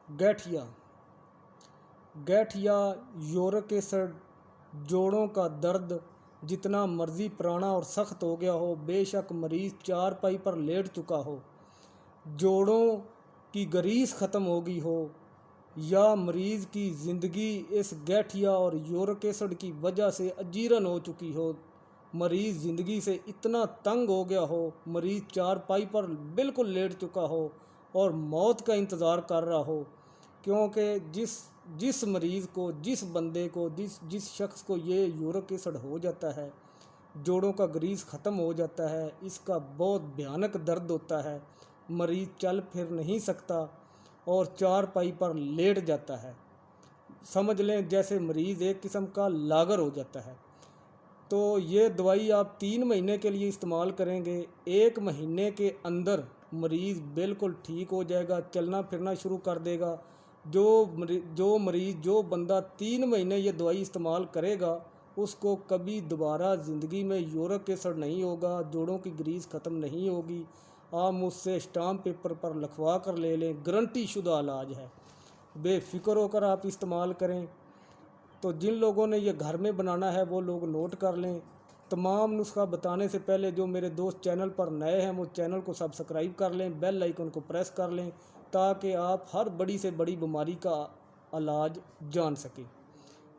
गठिया गठिया uric acid, जोड़ों का दर्द जितना मर्जी पुराना और सख्त हो गया हो, बेशक मरीज़ चारपाई पर लेट चुका हो, जोड़ों की ग्रीस ख़त्म हो गई हो, या मरीज़ की ज़िंदगी इस गठिया और यूरिक एसिड की वजह से अजीरन हो चुकी हो, मरीज़ ज़िंदगी से इतना तंग हो गया हो, मरीज़ चारपाई पर बिल्कुल लेट चुका हो और मौत का इंतज़ार कर रहा हो, क्योंकि जिस मरीज़ को, जिस बंदे को, जिस शख्स को ये यूरिक एसिड हो जाता है, जोड़ों का ग्रीस ख़त्म हो जाता है, इसका बहुत भयानक दर्द होता है, मरीज़ चल फिर नहीं सकता और चारपाई पर लेट जाता है। समझ लें जैसे मरीज़ एक किस्म का लागर हो जाता है। तो ये दवाई आप 3 महीने के लिए इस्तेमाल करेंगे, 1 महीने के अंदर मरीज़ बिल्कुल ठीक हो जाएगा, चलना फिरना शुरू कर देगा। जो बंदा 3 महीने ये दवाई इस्तेमाल करेगा, उसको कभी दोबारा ज़िंदगी में यूरिक एसिड नहीं होगा, जोड़ों की ग्रीस ख़त्म नहीं होगी। आप मुझसे स्टाम्प पेपर पर लिखवा कर ले लें, गारंटी शुदा इलाज है, बेफिक्र होकर आप इस्तेमाल करें। तो जिन लोगों ने ये घर में बनाना है वो लोग नोट कर लें। तमाम नुस्खा बताने से पहले जो मेरे दोस्त चैनल पर नए हैं वो चैनल को सब्सक्राइब कर लें, बेल आइकन को प्रेस कर लें, ताकि आप हर बड़ी से बड़ी बीमारी का इलाज जान सकें।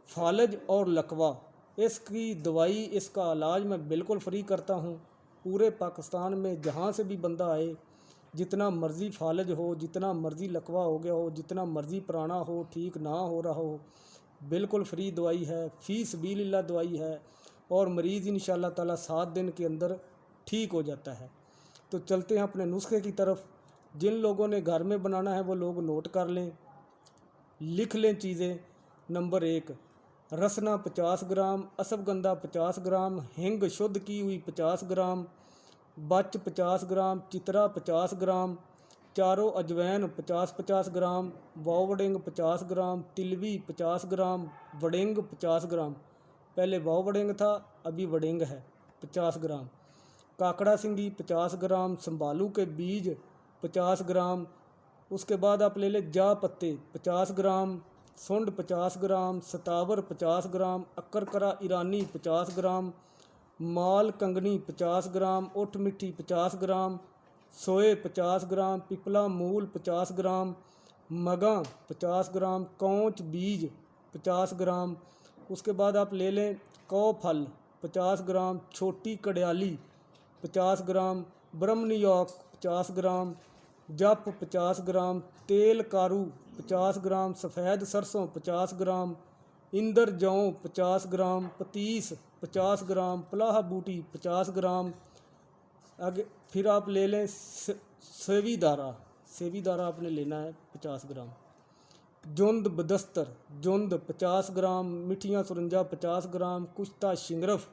फालज और लकवा, इसकी दवाई, इसका इलाज मैं बिल्कुल फ्री करता हूँ। पूरे पाकिस्तान में जहाँ से भी बंदा आए, जितना मर्ज़ी फालज हो, जितना मर्ज़ी लकवा हो गया हो, जितना मर्ज़ी पुराना हो, ठीक ना हो रहा हो, बिल्कुल फ्री दवाई है, फ़ी सबीलिल्लाह दवाई है और मरीज़ इंशाअल्लाह ताला 7 दिन के अंदर ठीक हो जाता है। तो चलते हैं अपने नुस्खे की तरफ। जिन लोगों ने घर में बनाना है वो लोग नोट कर लें, लिख लें चीज़ें। नंबर 1, रसना 50 ग्राम, अश्वगंधा 50 ग्राम, हिंग शुद्ध की हुई 50 ग्राम, बच 50 ग्राम, चितरा 50 ग्राम, चारों अजवैन 50-50 ग्राम, वाव वड़िंग 50 ग्राम, तिलवी 50 ग्राम, वड़िंग 50 ग्राम, पहले वाव वड़िंग था अभी वड़िंग है 50 ग्राम, काकड़ा सिंगी 50 ग्राम, संभालू के बीज 50 ग्राम, उसके बाद आप ले लें जा पत्ते 50 ग्राम, सुंड 50 ग्राम, सतावर 50 ग्राम, अक्करकरा ईरानी 50 ग्राम, माल कंगनी 50 ग्राम, उठ मिट्टी 50 ग्राम, सोए 50 ग्राम, पिपला मूल 50 ग्राम, मगा 50 ग्राम, कौच बीज 50 ग्राम। उसके बाद आप ले लें कौ फल 50 ग्राम, छोटी कड़याली 50 ग्राम, ब्रह्मनियोग 50 ग्राम, जप 50 ग्राम, तेल कारू 50 ग्राम, सफ़ेद सरसों 50 ग्राम, इंदर जौ 50 ग्राम, पतीस 50 ग्राम, पलाह बूटी 50 ग्राम। आगे फिर आप ले लें सेवी दारा आपने लेना है 50 ग्राम, जुंद बदस्तर जुंद 50 ग्राम, मिठियाँ सुरंजा 50 ग्राम, कुश्ता शिंगरफ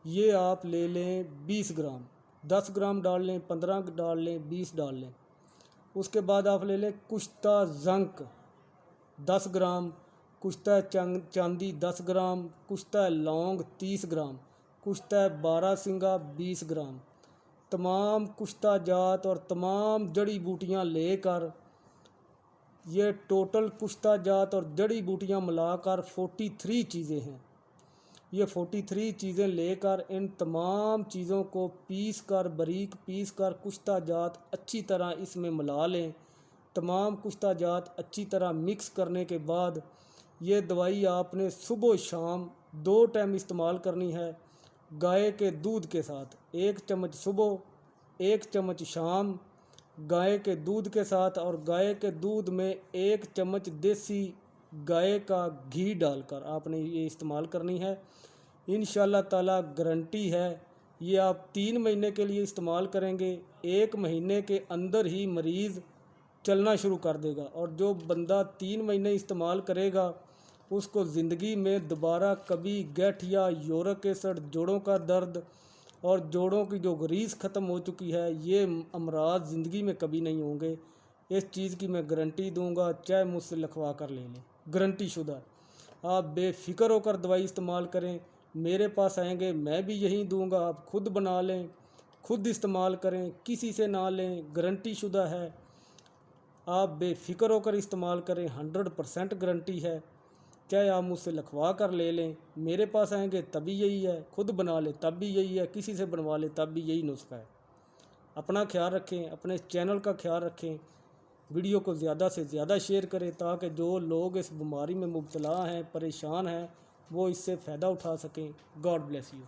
ये आप ले लें 20 ग्राम, 10 ग्राम डाल लें, 15 डाल लें, 20 डाल लें। उसके बाद आप ले लें कुश्ता जंक 10 ग्राम, कुश्ता चांदी 10 ग्राम, कुश्ता लौंग 30 ग्राम, कुश्ता बारह सिंगा 20 ग्राम। तमाम कुश्ता जात और तमाम जड़ी बूटियाँ लेकर, ये टोटल कुश्ता जात और जड़ी बूटियाँ मिलाकर 43 चीज़ें हैं। ये 43 चीज़ें लेकर इन तमाम चीज़ों को बारीक पीस कर कुश्ता जात अच्छी तरह इसमें मिला लें। तमाम कुश्ता जात अच्छी तरह मिक्स करने के बाद ये दवाई आपने सुबह शाम 2 टाइम इस्तेमाल करनी है, गाय के दूध के साथ। 1 चम्मच सुबह, 1 चम्मच शाम, गाय के दूध के साथ, और गाय के दूध में 1 चम्मच देसी गाय का घी डालकर आपने ये इस्तेमाल करनी है। इंशाअल्लाह ताला गारंटी है, ये आप 3 महीने के लिए इस्तेमाल करेंगे, 1 महीने के अंदर ही मरीज़ चलना शुरू कर देगा। और जो बंदा 3 महीने इस्तेमाल करेगा उसको ज़िंदगी में दोबारा कभी गठिया, यूरिक एसिड, जोड़ों का दर्द और जोड़ों की जो ग्रीस ख़त्म हो चुकी है, ये अमराज ज़िंदगी में कभी नहीं होंगे। इस चीज़ की मैं गारंटी दूंगा, चाहे मुझसे लिखवा कर ले लें, गारंटी शुदा। आप बेफिक्र होकर दवाई इस्तेमाल करें, मेरे पास आएंगे मैं भी यही दूंगा, आप खुद बना लें, खुद इस्तेमाल करें, किसी से ना लें, गारंटी शुदा है। आप बेफिक्र होकर इस्तेमाल करें, 100% गारंटी है। चाहे आप मुझसे लिखवा कर ले लें, मेरे पास आएंगे तभी यही है, खुद बना ले तब भी यही है, किसी से बनवा ले तब भी यही नुस्खा है। अपना ख्याल रखें, अपने चैनल का ख्याल रखें, वीडियो को ज़्यादा से ज़्यादा शेयर करें ताकि जो लोग इस बीमारी में मुब्तला हैं, परेशान हैं, वो इससे फ़ायदा उठा सकें। God bless you.